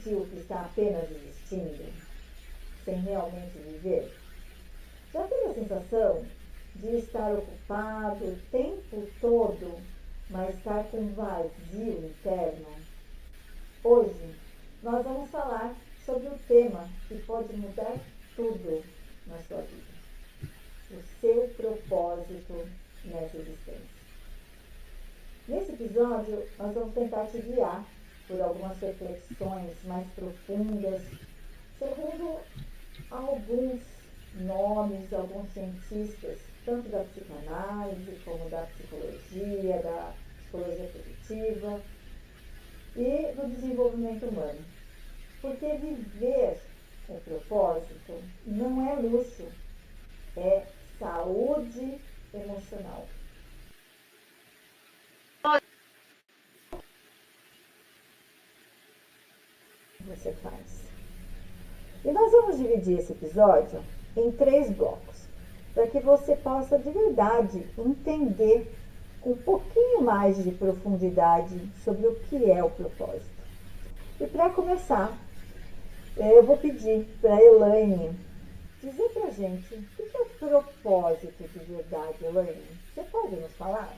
sentiu que está apenas existindo, sem realmente viver? Já teve a sensação de estar ocupado o tempo todo, mas estar com um vazio interno? Hoje, nós vamos falar sobre o tema que pode mudar tudo na sua vida. O seu propósito nessa existência. Nesse episódio, nós vamos tentar te guiar por algumas reflexões mais profundas, segundo alguns nomes, alguns cientistas, tanto da psicanálise como da psicologia positiva e do desenvolvimento humano. Porque viver com propósito não é luxo, é saúde emocional. Você faz. E nós vamos dividir esse episódio em 3 blocos, para que você possa de verdade entender com um pouquinho mais de profundidade sobre o que é o propósito. E para começar, eu vou pedir para a Elaine dizer para a gente o que é o propósito de verdade, Elaine. Você pode nos falar?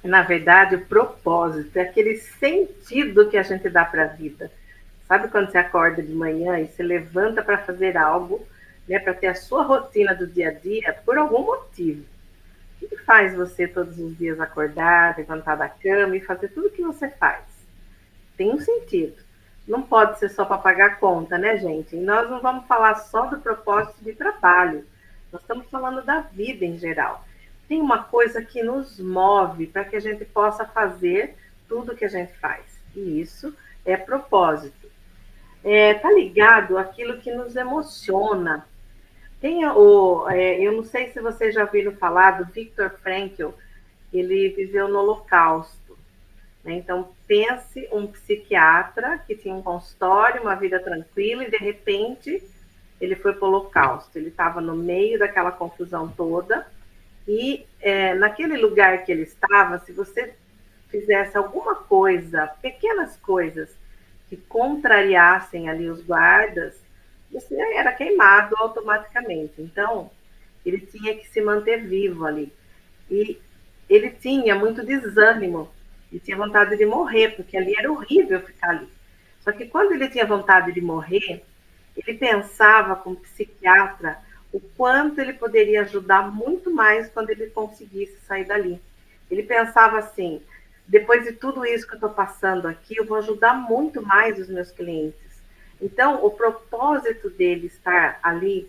Na verdade, o propósito é aquele sentido que a gente dá para a vida. Sabe quando você acorda de manhã e se levanta para fazer algo, né, para ter a sua rotina do dia a dia, por algum motivo? O que faz você todos os dias acordar, levantar da cama e fazer tudo o que você faz? Tem um sentido. Não pode ser só para pagar a conta, né, gente? E nós não vamos falar só do propósito de trabalho. Nós estamos falando da vida em geral. Tem uma coisa que nos move para que a gente possa fazer tudo que a gente faz. E isso é propósito. Tá ligado àquilo que nos emociona. Eu não sei se vocês já ouviram falar do Viktor Frankl. Ele viveu no Holocausto, né? Então, pense um psiquiatra que tinha um consultório, uma vida tranquila, e de repente ele foi para o Holocausto. Ele estava no meio daquela confusão toda, e naquele lugar que ele estava, se você fizesse alguma coisa, pequenas coisas, que contrariassem ali os guardas, você era queimado automaticamente. Então, ele tinha que se manter vivo ali. E ele tinha muito desânimo, e tinha vontade de morrer, porque ali era horrível ficar ali. Só que quando ele tinha vontade de morrer, ele pensava como psiquiatra o quanto ele poderia ajudar muito mais quando ele conseguisse sair dali. Ele pensava assim: depois de tudo isso que eu estou passando aqui, eu vou ajudar muito mais os meus clientes. Então, o propósito dele estar ali,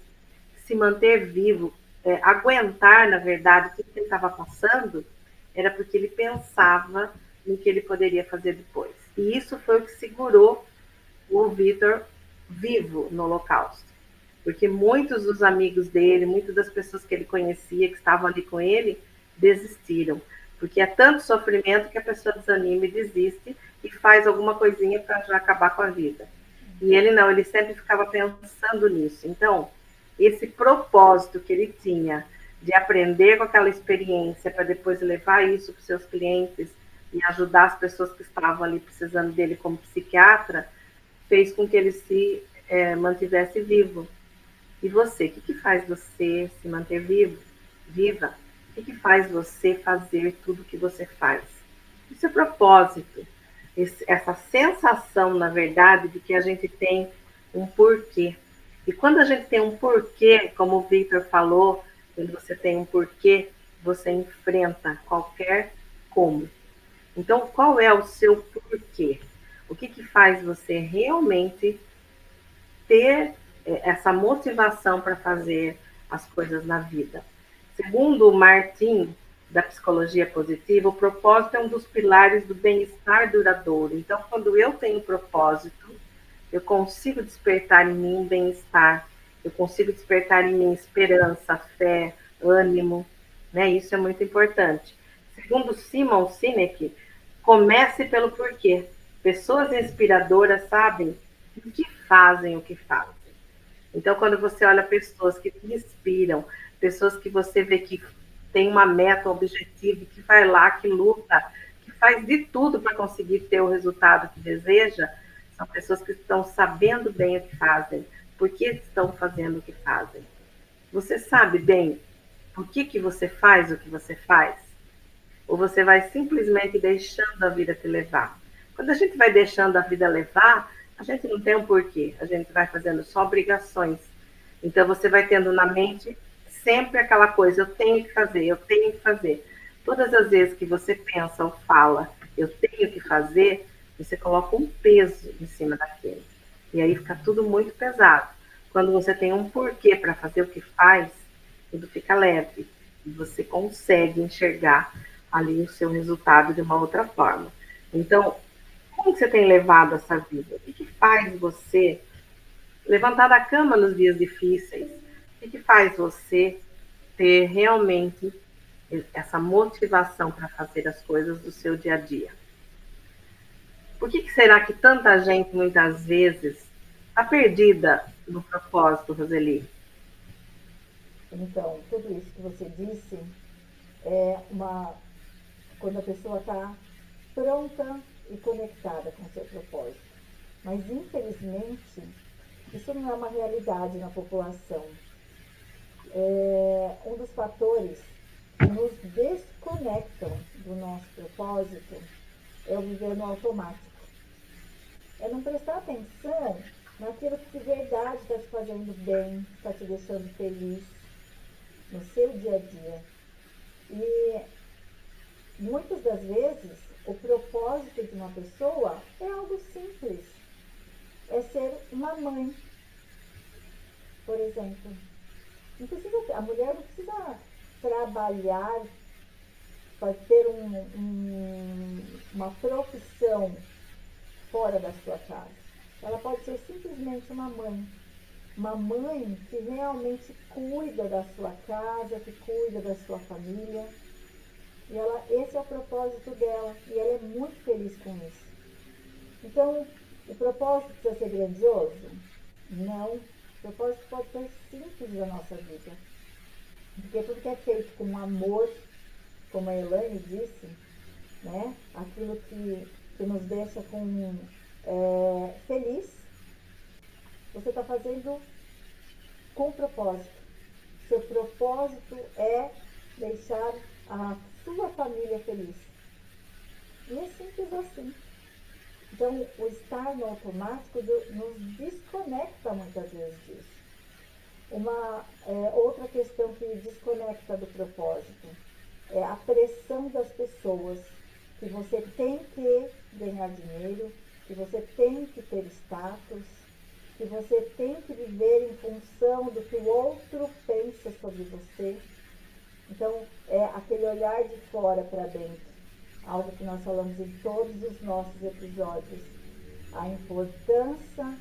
se manter vivo, aguentar, na verdade, o que ele estava passando, era porque ele pensava no que ele poderia fazer depois. E isso foi o que segurou o Viktor vivo no Holocausto. Porque muitos dos amigos dele, muitas das pessoas que ele conhecia, que estavam ali com ele, desistiram. Porque é tanto sofrimento que a pessoa desanima e desiste e faz alguma coisinha para já acabar com a vida. E ele não, ele sempre ficava pensando nisso. Então, esse propósito que ele tinha de aprender com aquela experiência para depois levar isso para os seus clientes e ajudar as pessoas que estavam ali precisando dele como psiquiatra, fez com que ele se mantivesse vivo. E você, o que faz você se manter viva? O que faz você fazer tudo o que você faz? Isso é propósito. Essa sensação, na verdade, de que a gente tem um porquê. E quando a gente tem um porquê, como o Viktor falou, quando você tem um porquê, você enfrenta qualquer como. Então, qual é o seu porquê? O que faz você realmente ter essa motivação para fazer as coisas na vida? Segundo o Martin, da psicologia positiva, o propósito é um dos pilares do bem-estar duradouro. Então, quando eu tenho propósito, eu consigo despertar em mim bem-estar, eu consigo despertar em mim esperança, fé, ânimo, né? Isso é muito importante. Segundo Simon Sinek, comece pelo porquê. Pessoas inspiradoras sabem o que fazem o que fazem. Então, quando você olha pessoas que te inspiram, pessoas que você vê que tem uma meta, um objetivo, que vai lá, que luta, que faz de tudo para conseguir ter o resultado que deseja, São pessoas que estão sabendo bem o que fazem, por que estão fazendo o que fazem. Você sabe bem por que você faz o que você faz? Ou você vai simplesmente deixando a vida te levar? Quando a gente vai deixando a vida levar, a gente não tem um porquê, a gente vai fazendo só obrigações. Então você vai tendo na mente sempre aquela coisa, eu tenho que fazer, eu tenho que fazer. Todas as vezes que você pensa ou fala, eu tenho que fazer, você coloca um peso em cima daquele. E aí fica tudo muito pesado. Quando você tem um porquê para fazer o que faz, tudo fica leve. E você consegue enxergar ali o seu resultado de uma outra forma. Então, como você tem levado essa vida? O que faz você levantar da cama nos dias difíceis? O que faz você ter realmente essa motivação para fazer as coisas do seu dia a dia? Por que será que tanta gente, muitas vezes, está perdida no propósito, Roseli? Então, tudo isso que você disse é quando a pessoa está pronta e conectada com o seu propósito. Mas, infelizmente, isso não é uma realidade na população. Um dos fatores que nos desconectam do nosso propósito é o viver no automático. É não prestar atenção naquilo que de verdade está te fazendo bem, está te deixando feliz no seu dia a dia. E muitas das vezes o propósito de uma pessoa é algo simples. É ser uma mãe, por exemplo. A mulher não precisa trabalhar para ter uma profissão fora da sua casa. Ela pode ser simplesmente uma mãe. Uma mãe que realmente cuida da sua casa, que cuida da sua família. E esse é o propósito dela. E ela é muito feliz com isso. Então, o propósito precisa ser grandioso? Não. O propósito pode ser simples na nossa vida. Porque tudo que é feito com amor, como a Elaine disse, né? Aquilo que nos deixa feliz, você está fazendo com propósito. Seu propósito é deixar a sua família feliz. E é simples assim. Então, o estar no automático nos desconecta muitas vezes disso. Outra questão que desconecta do propósito é a pressão das pessoas, que você tem que ganhar dinheiro, que você tem que ter status, que você tem que viver em função do que o outro pensa sobre você. Então, é aquele olhar de fora para dentro, algo que nós falamos em todos os nossos episódios. A importância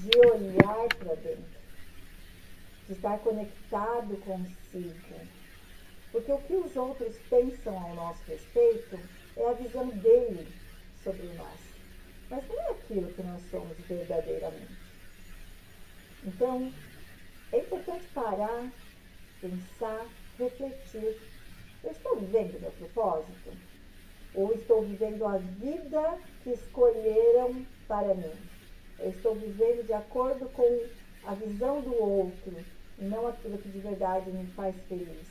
de olhar para dentro, de estar conectado consigo. Porque o que os outros pensam ao nosso respeito é a visão dele sobre nós. Mas não é aquilo que nós somos verdadeiramente. Então, é importante parar, pensar, refletir. Eu estou vivendo o meu propósito? Ou estou vivendo a vida que escolheram para mim? Eu estou vivendo de acordo com a visão do outro e não aquilo que de verdade me faz feliz.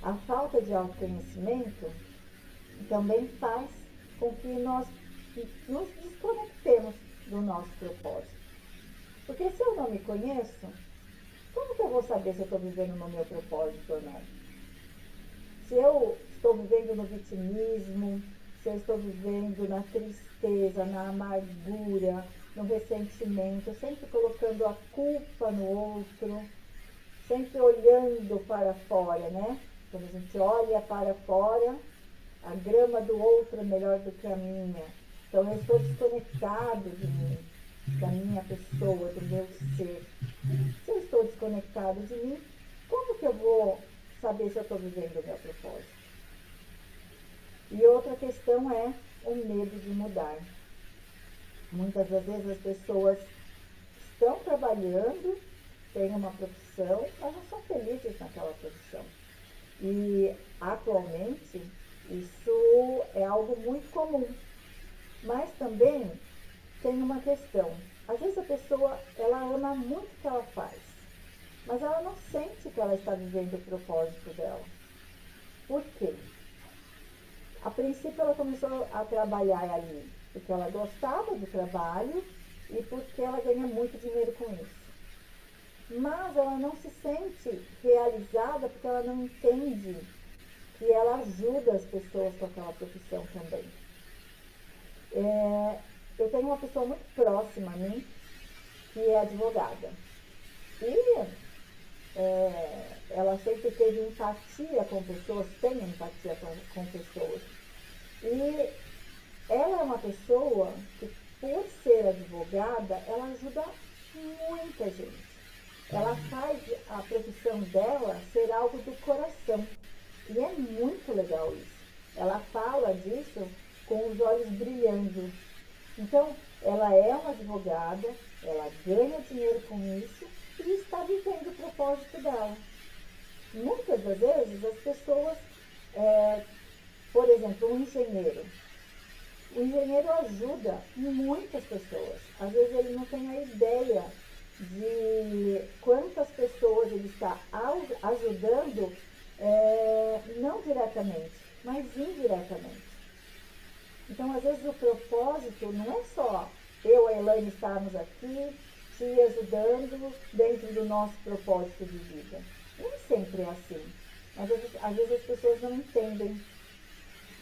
A falta de autoconhecimento também faz com que nós nos desconectemos do nosso propósito. Porque se eu não me conheço, como que eu vou saber se eu estou vivendo no meu propósito ou não? Se eu estou vivendo no vitimismo, se eu estou vivendo na tristeza, na amargura, no ressentimento, sempre colocando a culpa no outro, sempre olhando para fora, né? Quando a gente olha para fora, a grama do outro é melhor do que a minha. Então eu estou desconectado de mim, da minha pessoa, do meu ser. Se eu estou desconectado de mim, como que eu vou saber se eu estou vivendo o meu propósito? E outra questão é o medo de mudar. Muitas das vezes as pessoas estão trabalhando, têm uma profissão, mas não são felizes naquela profissão. E atualmente isso é algo muito comum. Mas também tem uma questão. Às vezes a pessoa, ela ama muito o que ela faz, mas ela não sente que ela está vivendo o propósito dela. Por quê? A princípio ela começou a trabalhar ali porque ela gostava do trabalho e porque ela ganha muito dinheiro com isso. Mas ela não se sente realizada porque ela não entende que ela ajuda as pessoas com aquela profissão também. Eu tenho uma pessoa muito próxima a mim que é advogada. E ela sempre teve empatia com pessoas, tem empatia com pessoas. E ela é uma pessoa que, por ser advogada, ela ajuda muita gente. Ela faz a profissão dela ser algo do coração. E é muito legal isso. Ela fala disso com os olhos brilhando. Então, ela é uma advogada, ela ganha dinheiro com isso e está vivendo o propósito dela. Muitas das vezes as pessoas, por exemplo, um engenheiro. O engenheiro ajuda muitas pessoas. Às vezes ele não tem a ideia de quantas pessoas ele está ajudando, não diretamente, mas indiretamente. Então, às vezes o propósito não é só eu e a Elaine estarmos aqui te ajudando dentro do nosso propósito de vida. Nem sempre é assim. Mas às vezes as pessoas não entendem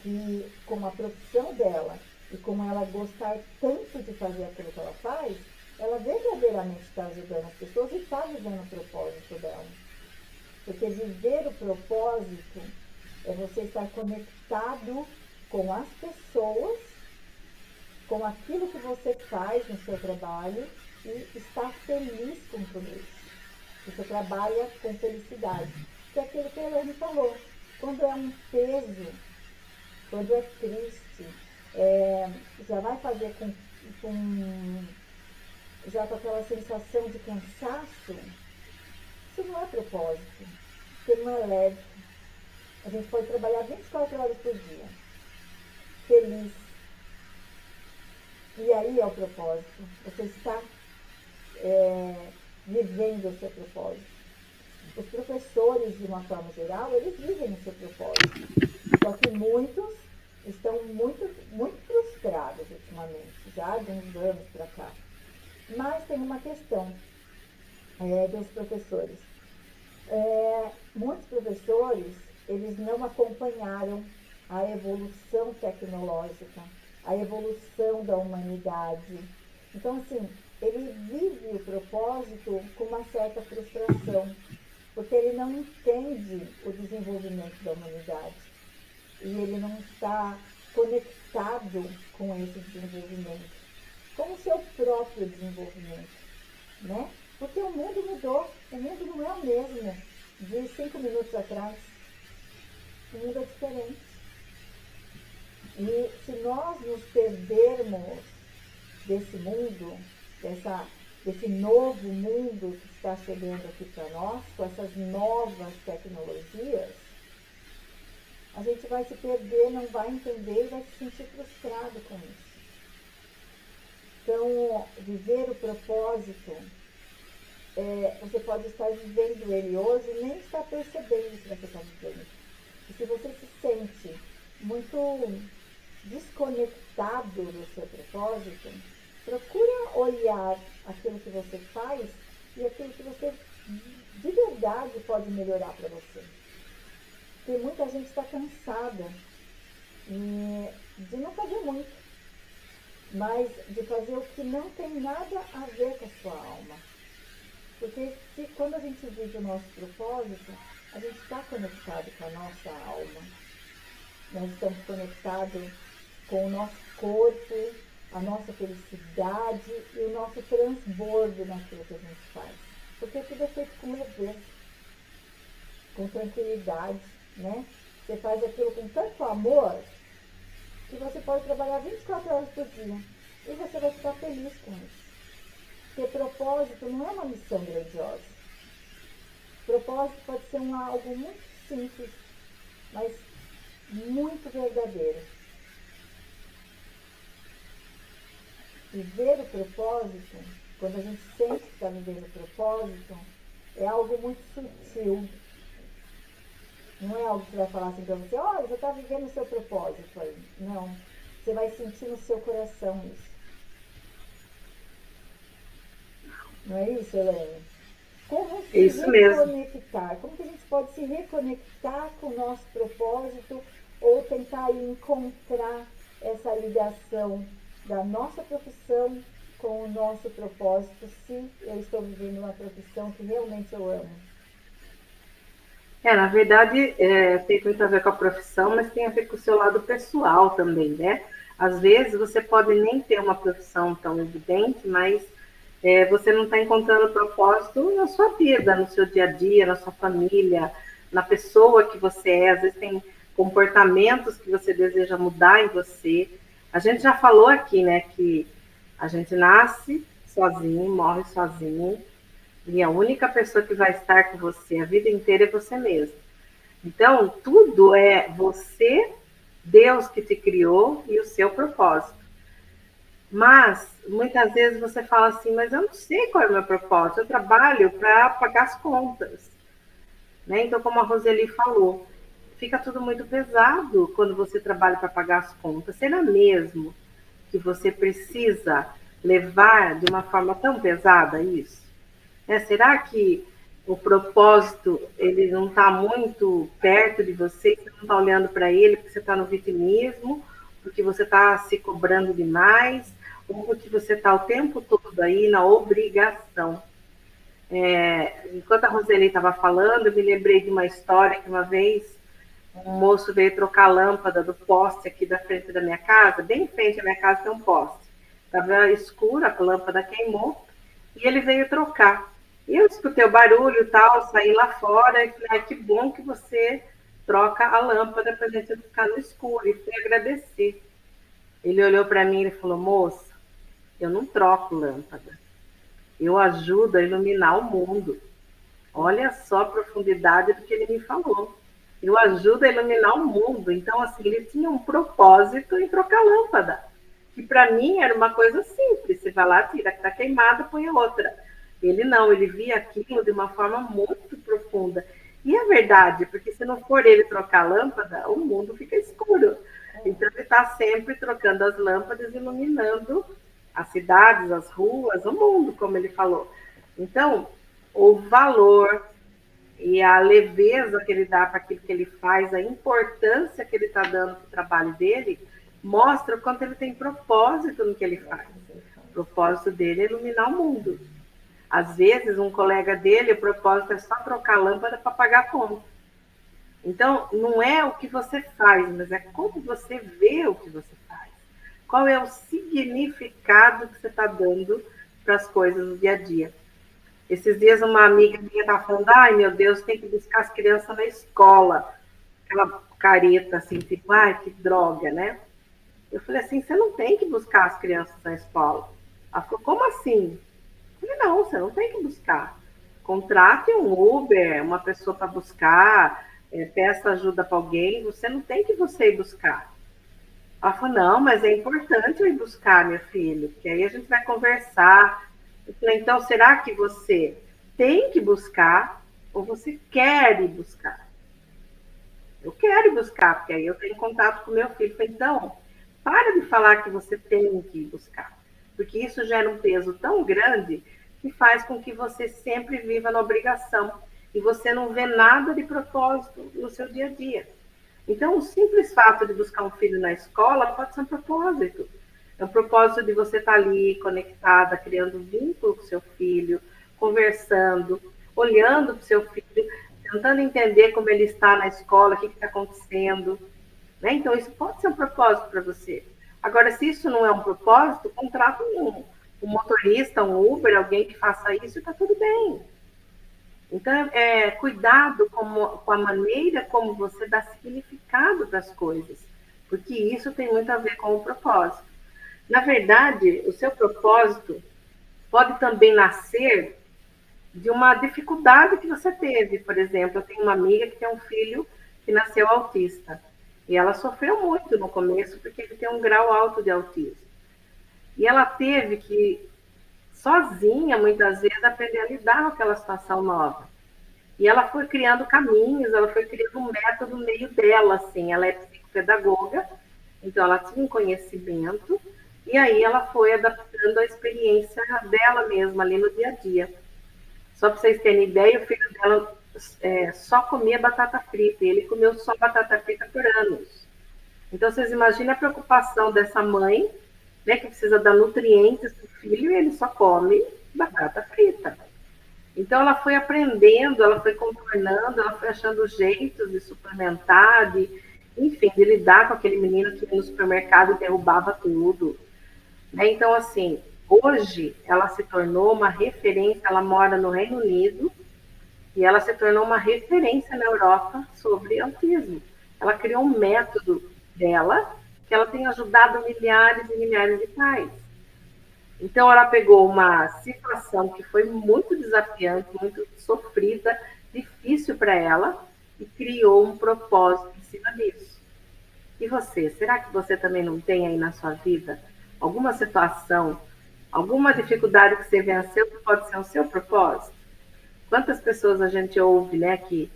que com a profissão dela e como ela gostar tanto de fazer aquilo que ela faz, ela verdadeiramente está ajudando as pessoas e está vivendo o propósito dela. Porque viver o propósito é você estar conectado com as pessoas, com aquilo que você faz no seu trabalho e estar feliz com tudo isso. Você trabalha com felicidade. Que é aquilo que a Elaine falou. Quando é um peso, quando é triste, já vai fazer já com aquela sensação de cansaço, isso não é propósito, porque não é leve. A gente pode trabalhar 24 horas por dia, feliz. E aí é o propósito. Você está vivendo o seu propósito. Os professores, de uma forma geral, eles vivem o seu propósito. Só que muitos estão muito, muito frustrados ultimamente, já de uns anos para cá. Mas tem uma questão dos professores. Muitos professores, eles não acompanharam a evolução tecnológica, a evolução da humanidade. Então, assim, ele vive o propósito com uma certa frustração, porque ele não entende o desenvolvimento da humanidade. E ele não está conectado com esse desenvolvimento, com o seu próprio desenvolvimento, né? Porque o mundo mudou, o mundo não é o mesmo de 5 minutos atrás. O mundo é diferente. E se nós nos perdermos desse mundo, desse novo mundo que está chegando aqui para nós, com essas novas tecnologias, a gente vai se perder, não vai entender e vai se sentir frustrado com isso. Então, viver o propósito, você pode estar vivendo ele hoje e nem estar percebendo que você está vivendo. E se você se sente muito desconectado do seu propósito, procura olhar aquilo que você faz e aquilo que você de verdade pode melhorar para você. Porque muita gente está cansada de não fazer muito, mas de fazer o que não tem nada a ver com a sua alma. Porque quando a gente vive o nosso propósito, a gente está conectado com a nossa alma. Nós estamos conectados com o nosso corpo, a nossa felicidade e o nosso transbordo naquilo que a gente faz. Porque tudo é feito com leveza, com tranquilidade, né? Você faz aquilo com tanto amor que você pode trabalhar 24 horas por dia e você vai ficar feliz com isso. Porque propósito não é uma missão grandiosa. Propósito pode ser algo muito simples, mas muito verdadeiro. Viver o propósito, quando a gente sente que está vivendo o propósito, é algo muito sutil. Não é algo que você vai falar assim para você, olha, você está vivendo o seu propósito aí. Não. Você vai sentir no seu coração isso. Não é isso, Helene? Como se Isso mesmo. reconectar? Como que a gente pode se reconectar com o nosso propósito ou tentar encontrar essa ligação da nossa profissão com o nosso propósito, se eu estou vivendo uma profissão que realmente eu amo? Na verdade, tem muito a ver com a profissão, mas tem a ver com o seu lado pessoal também, né? Às vezes você pode nem ter uma profissão tão evidente, mas você não está encontrando propósito na sua vida, no seu dia a dia, na sua família, na pessoa que você é. Às vezes tem comportamentos que você deseja mudar em você. A gente já falou aqui, né, que a gente nasce sozinho, morre sozinho, e a única pessoa que vai estar com você a vida inteira é você mesmo. Então, tudo é você, Deus que te criou e o seu propósito. Mas, muitas vezes você fala assim, mas eu não sei qual é o meu propósito, eu trabalho para pagar as contas. Né? Então, como a Roseli falou, fica tudo muito pesado quando você trabalha para pagar as contas. Será mesmo que você precisa levar de uma forma tão pesada isso? Será que o propósito ele não está muito perto de você, você não está olhando para ele porque você está no vitimismo, porque você está se cobrando demais, ou porque você está o tempo todo aí na obrigação? Enquanto a Roseli estava falando, eu me lembrei de uma história que uma vez um moço veio trocar a lâmpada do poste aqui da frente da minha casa, bem em frente à minha casa tem um poste. Estava escuro, a lâmpada queimou, e ele veio trocar. E eu escutei o barulho e tal, saí lá fora e falei, que bom que você troca a lâmpada para a gente não ficar no escuro. E fui agradecer. Ele olhou para mim e falou, moça, eu não troco lâmpada. Eu ajudo a iluminar o mundo. Olha só a profundidade do que ele me falou. Eu ajudo a iluminar o mundo. Então, assim, ele tinha um propósito em trocar lâmpada. Que para mim era uma coisa simples. Você vai lá, tira a que está queimada, põe a outra. Ele não, ele via aquilo de uma forma muito profunda. E é verdade, porque se não for ele trocar a lâmpada, o mundo fica escuro. Então ele está sempre trocando as lâmpadas, iluminando as cidades, as ruas, o mundo, como ele falou. Então, o valor e a leveza que ele dá para aquilo que ele faz, a importância que ele está dando para o trabalho dele, mostra o quanto ele tem propósito no que ele faz. O propósito dele é iluminar o mundo. Às vezes, um colega dele, o propósito é só trocar a lâmpada para pagar a conta. Então, não é o que você faz, mas é como você vê o que você faz. Qual é o significado que você está dando para as coisas do dia a dia. Esses dias, uma amiga minha estava falando, ai, meu Deus, tem que buscar as crianças na escola. Aquela careta, assim, tipo, ai, que droga, né? Eu falei assim, você não tem que buscar as crianças na escola. Ela falou, como assim? Eu falei, não, você não tem que buscar. Contrate um Uber, uma pessoa para buscar, peça ajuda para alguém, você não tem que você ir buscar. Ela falou, não, mas é importante eu ir buscar, meu filho, porque aí a gente vai conversar. Eu falei, então, será que você tem que buscar ou você quer ir buscar? Eu quero ir buscar, porque aí eu tenho contato com meu filho. Eu falei, então, para de falar que você tem que ir buscar, porque isso gera um peso tão grande que faz com que você sempre viva na obrigação e você não vê nada de propósito no seu dia a dia. Então, o simples fato de buscar um filho na escola pode ser um propósito. É um propósito de você estar ali, conectada, criando vínculo com seu filho, conversando, olhando para o seu filho, tentando entender como ele está na escola, o que está acontecendo. Né? Então, isso pode ser um propósito para você. Agora, se isso não é um propósito, contrata um motorista, um Uber, alguém que faça isso, e está tudo bem. Então, cuidado com a maneira como você dá significado para as coisas, porque isso tem muito a ver com o propósito. Na verdade, o seu propósito pode também nascer de uma dificuldade que você teve. Por exemplo, eu tenho uma amiga que tem um filho que nasceu autista, e ela sofreu muito no começo, porque ele tem um grau alto de autismo. E ela teve que, sozinha, muitas vezes, aprender a lidar com aquela situação nova. E ela foi criando caminhos, ela foi criando um método no meio dela, assim. Ela é psicopedagoga, então ela tinha um conhecimento, e aí ela foi adaptando a experiência dela mesma ali no dia a dia. Só para vocês terem ideia, o filho dela só comia batata frita, e ele comeu só batata frita por anos. Então vocês imaginem a preocupação dessa mãe, né, que precisa dar nutrientes para o filho, e ele só come batata frita. Então ela foi aprendendo, ela foi contornando, ela foi achando jeitos de suplementar, enfim, de lidar com aquele menino que ia no supermercado e derrubava tudo. Né? Então, assim, hoje ela se tornou uma referência, ela mora no Reino Unido e ela se tornou uma referência na Europa sobre autismo. Ela criou um método dela que ela tem ajudado milhares e milhares de pais. Então, ela pegou uma situação que foi muito desafiante, muito sofrida, difícil para ela, e criou um propósito em cima disso. E você, será que você também não tem aí na sua vida alguma situação, alguma dificuldade que você venceu que pode ser o seu propósito? Quantas pessoas a gente ouve, né, que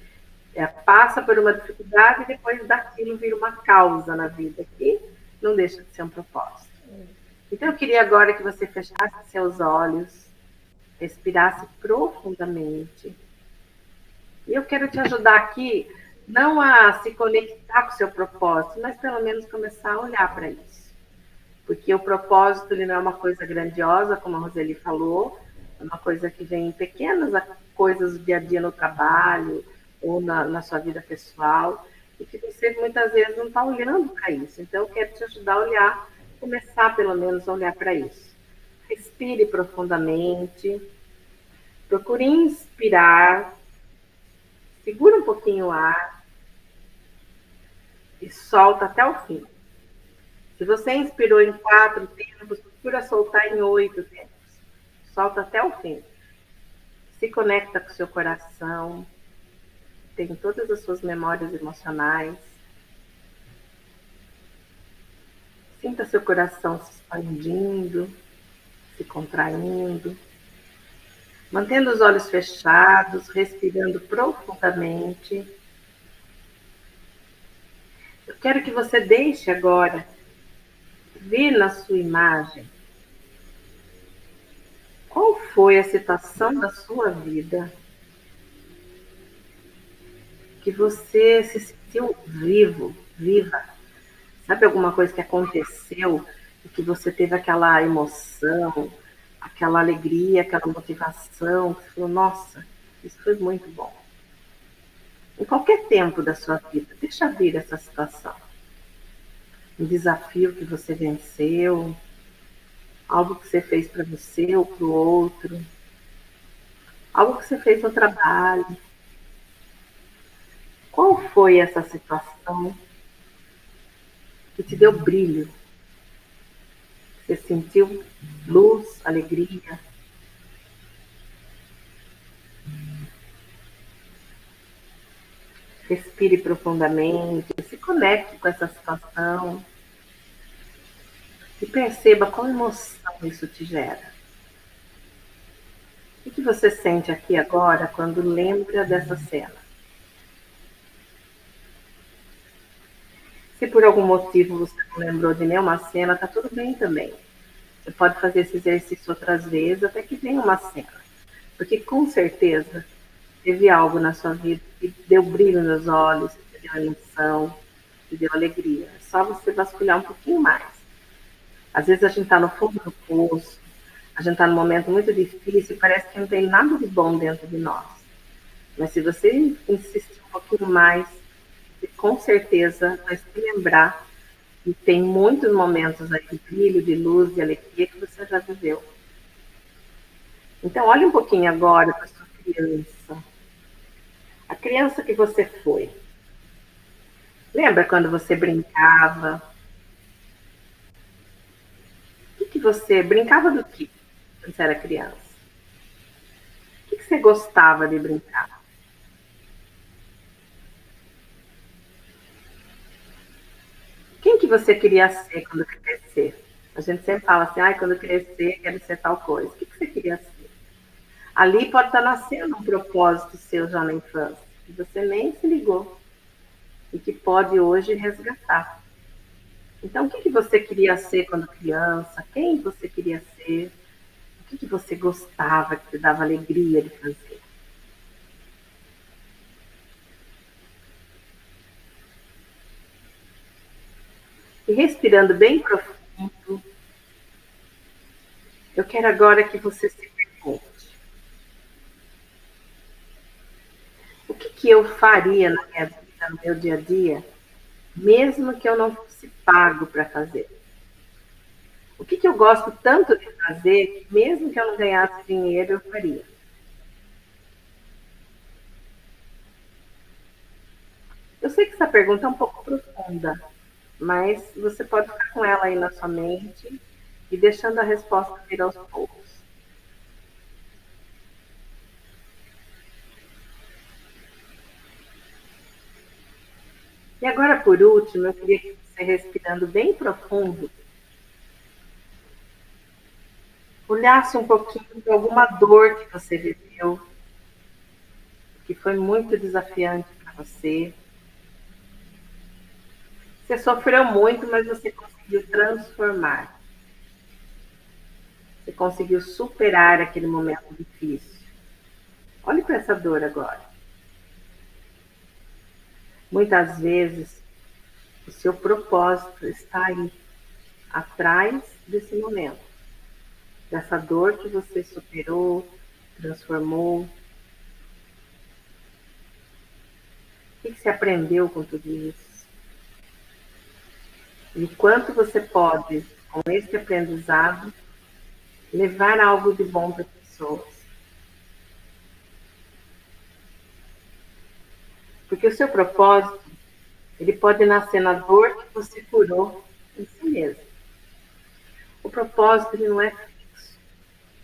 passa por uma dificuldade e depois daquilo vira uma causa na vida, que não deixa de ser um propósito. Então, eu queria agora que você fechasse seus olhos, respirasse profundamente. E eu quero te ajudar aqui, não a se conectar com o seu propósito, mas pelo menos começar a olhar para isso. Porque o propósito ele não é uma coisa grandiosa, como a Roseli falou, é uma coisa que vem em pequenas coisas do dia a dia no trabalho ou na sua vida pessoal, e que você muitas vezes não está olhando para isso. Então, eu quero te ajudar a olhar, começar pelo menos a olhar para isso. Respire profundamente, procure inspirar, segura um pouquinho o ar e solta até o fim. Se você inspirou em 4 tempos, procura soltar em 8 tempos. Solta até o fim. Se conecta com o seu coração, tem todas as suas memórias emocionais. Sinta seu coração se expandindo, se contraindo, mantendo os olhos fechados, respirando profundamente. Eu quero que você deixe agora ver na sua imagem qual foi a situação da sua vida que você se sentiu vivo, viva. Sabe alguma coisa que aconteceu e que você teve aquela emoção, aquela alegria, aquela motivação, que você falou, nossa, isso foi muito bom. Em qualquer tempo da sua vida, deixa vir essa situação. Um desafio que você venceu, algo que você fez para você ou para o outro, algo que você fez no trabalho. Qual foi essa situação que te deu brilho? Você sentiu luz, alegria? Respire profundamente, se conecte com essa situação e perceba qual emoção isso te gera. O que você sente aqui agora quando lembra dessa cena? Se por algum motivo você não lembrou de nenhuma cena, tá tudo bem também. Você pode fazer esse exercício outras vezes até que venha uma cena. Porque com certeza teve algo na sua vida que deu brilho nos olhos, que deu emoção, que deu alegria. É só você vasculhar um pouquinho mais. Às vezes a gente está no fundo do poço, a gente está num momento muito difícil, parece que não tem nada de bom dentro de nós. Mas se você insistir um pouquinho mais, você com certeza vai se lembrar que tem muitos momentos aí de brilho, de luz, de alegria que você já viveu. Então, olhe um pouquinho agora para a sua criança. A criança que você foi. Lembra quando você brincava? O que você brincava do quê quando você era criança? O que você gostava de brincar? Quem que você queria ser quando crescer? A gente sempre fala assim, ai, quando eu crescer, quero ser tal coisa. O que você queria ser? Ali pode estar nascendo um propósito seu já na infância, que você nem se ligou e que pode hoje resgatar. Então, o que você queria ser quando criança? Quem você queria ser? O que você gostava, que te dava alegria de fazer? E respirando bem profundo, eu quero agora que você se pergunte: o que eu faria na minha vida, no meu dia a dia, mesmo que eu não fosse pago para fazer? O que eu gosto tanto de fazer, que mesmo que eu não ganhasse dinheiro, eu faria? Eu sei que essa pergunta é um pouco profunda, mas você pode ficar com ela aí na sua mente e deixando a resposta vir aos poucos. E agora, por último, eu queria que você, respirando bem profundo, olhasse um pouquinho de alguma dor que você viveu, que foi muito desafiante para você. Você sofreu muito, mas você conseguiu transformar. Você conseguiu superar aquele momento difícil. Olhe para essa dor agora. Muitas vezes, o seu propósito está aí, atrás desse momento, dessa dor que você superou, transformou. O que você aprendeu com tudo isso? E quanto você pode, com esse aprendizado, levar algo de bom para as pessoas? Porque o seu propósito, ele pode nascer na dor que você curou em si mesmo. O propósito, ele não é fixo.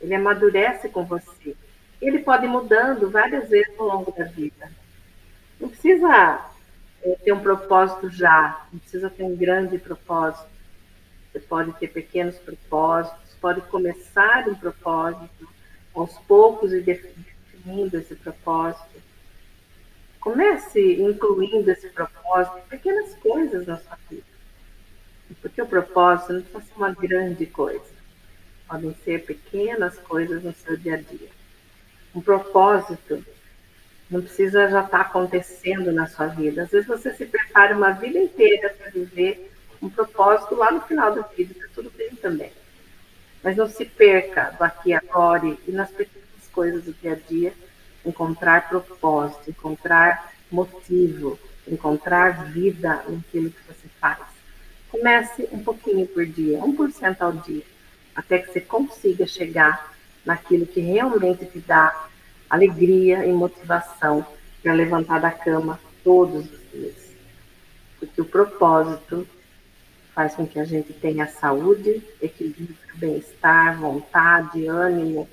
Ele amadurece com você. Ele pode ir mudando várias vezes ao longo da vida. Não precisa ter um propósito já, não precisa ter um grande propósito. Você pode ter pequenos propósitos, pode começar um propósito, aos poucos e definindo esse propósito. Comece incluindo esse propósito em pequenas coisas na sua vida. Porque o propósito não precisa ser uma grande coisa. Podem ser pequenas coisas no seu dia a dia. Um propósito não precisa já estar acontecendo na sua vida. Às vezes você se prepara uma vida inteira para viver um propósito lá no final da vida, está tudo bem também. Mas não se perca do aqui e agora e nas pequenas coisas do dia a dia, encontrar propósito, encontrar motivo, encontrar vida naquilo que você faz. Comece um pouquinho por dia, 1% ao dia, até que você consiga chegar naquilo que realmente te dá alegria e motivação para levantar da cama todos os dias. Porque o propósito faz com que a gente tenha saúde, equilíbrio, bem-estar, vontade, ânimo,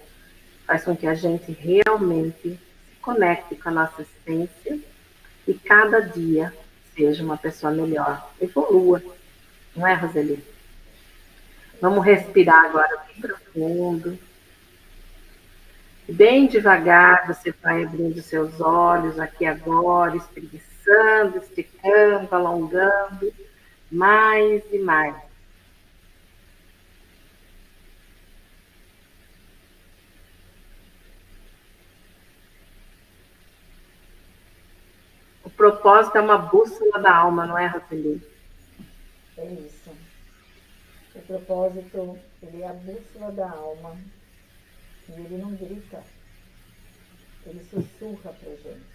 faz com que a gente realmente se conecte com a nossa essência e cada dia seja uma pessoa melhor, evolua, não é, Roseli? Vamos respirar agora bem profundo. Bem devagar, você vai abrindo seus olhos aqui agora, espreguiçando, esticando, alongando, mais e mais. O propósito é uma bússola da alma, não é, Roseli? É isso. O propósito, ele é a bússola da alma. E ele não grita, ele sussurra para a gente.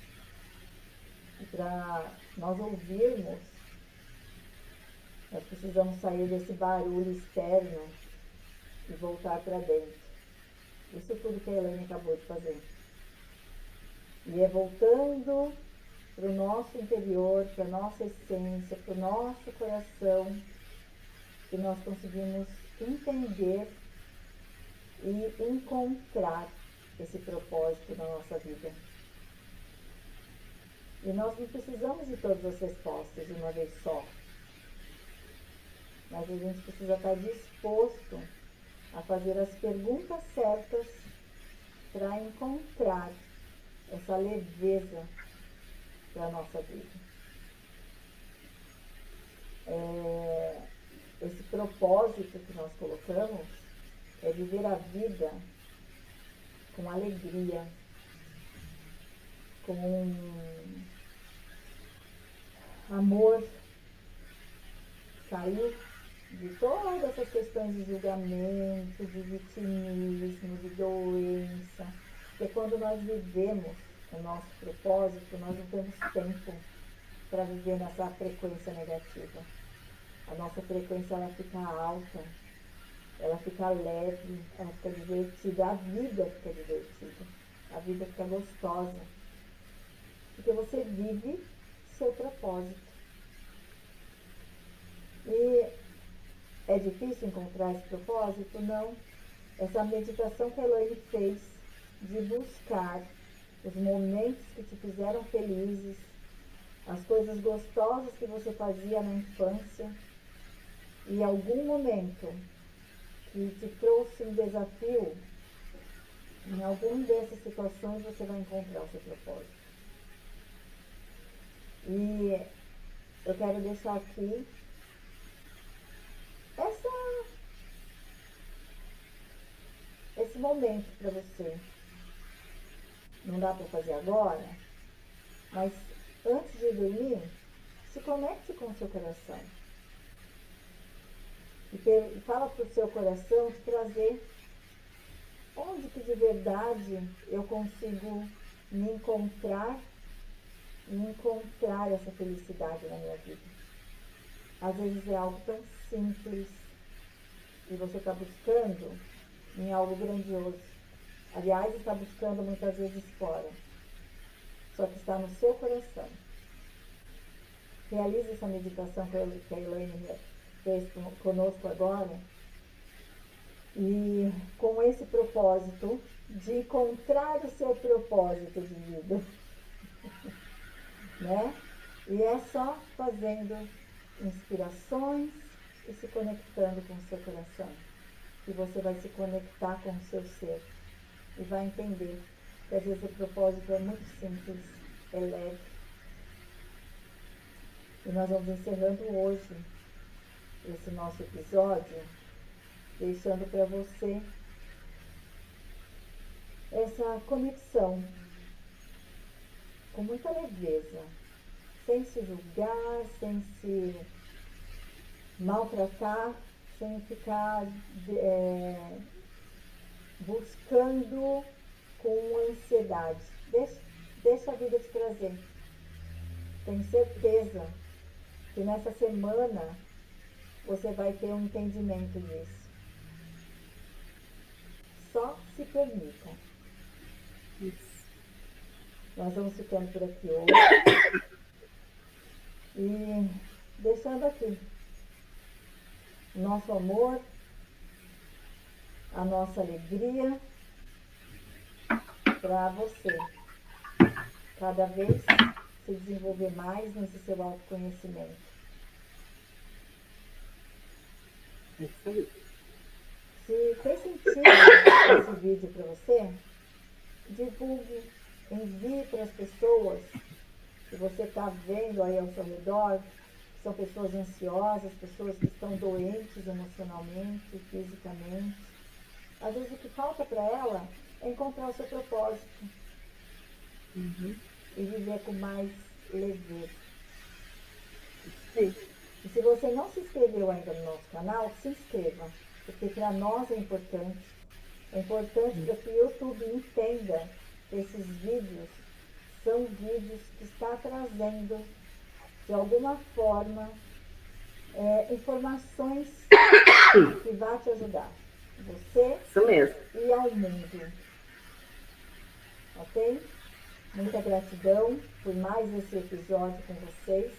E para nós ouvirmos, nós precisamos sair desse barulho externo e voltar para dentro. Isso tudo que a Elaine acabou de fazer. E é voltando para o nosso interior, para a nossa essência, para o nosso coração, que nós conseguimos entender e encontrar esse propósito na nossa vida. E nós não precisamos de todas as respostas de uma vez só. Mas a gente precisa estar disposto a fazer as perguntas certas para encontrar essa leveza para a nossa vida. Esse propósito que nós colocamos é viver a vida com alegria, com amor, sair de todas essas questões de julgamento, de vitimismo, de doença. Porque quando nós vivemos o nosso propósito, nós não temos tempo para viver nessa frequência negativa. A nossa frequência, ela fica alta, ela fica leve, ela fica divertida, a vida fica divertida, a vida fica gostosa. Porque você vive seu propósito. E é difícil encontrar esse propósito? Não. Essa meditação que a Elaine fez de buscar os momentos que te fizeram felizes, as coisas gostosas que você fazia na infância, e algum momento que te trouxe um desafio, em alguma dessas situações você vai encontrar o seu propósito. E eu quero deixar aqui esse momento para você. Não dá para fazer agora, mas antes de dormir, se conecte com o seu coração. E fala para o seu coração te trazer onde que de verdade eu consigo me encontrar e encontrar essa felicidade na minha vida. Às vezes é algo tão simples e você está buscando em algo grandioso. Aliás, está buscando muitas vezes fora. Só que está no seu coração. Realize essa meditação que a Elaine fez conosco agora. E com esse propósito de encontrar o seu propósito de vida. Né? E é só fazendo inspirações e se conectando com o seu coração. E você vai se conectar com o seu ser. E vai entender que às vezes o propósito é muito simples, é leve. E nós vamos encerrando hoje esse nosso episódio, deixando para você essa conexão com muita leveza, sem se julgar, sem se maltratar, sem ficar buscando com ansiedade. Deixa a vida te trazer. Tenho certeza que nessa semana você vai ter um entendimento disso. Só se permita. Isso. Nós vamos ficando por aqui hoje. E deixando aqui o nosso amor, a nossa alegria para você. Cada vez se desenvolver mais nesse seu autoconhecimento. Isso aí. Se fez sentido esse vídeo para você, divulgue, envie para as pessoas que você está vendo aí ao seu redor, que são pessoas ansiosas, pessoas que estão doentes emocionalmente, fisicamente. Às vezes o que falta para ela é encontrar o seu propósito. E viver com mais leveza. Sim. E se você não se inscreveu ainda no nosso canal, se inscreva. Porque para nós é importante. É importante para que o YouTube entenda que esses vídeos são vídeos que está trazendo, de alguma forma, informações que vão te ajudar. Você Isso mesmo. E ao mundo. Ok? Muita gratidão por mais esse episódio com vocês.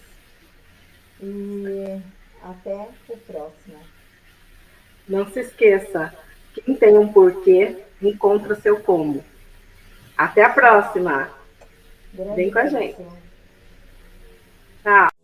E até o próximo. Não se esqueça, quem tem um porquê, encontra o seu como. Até a próxima. Vem com a gente. Tchau.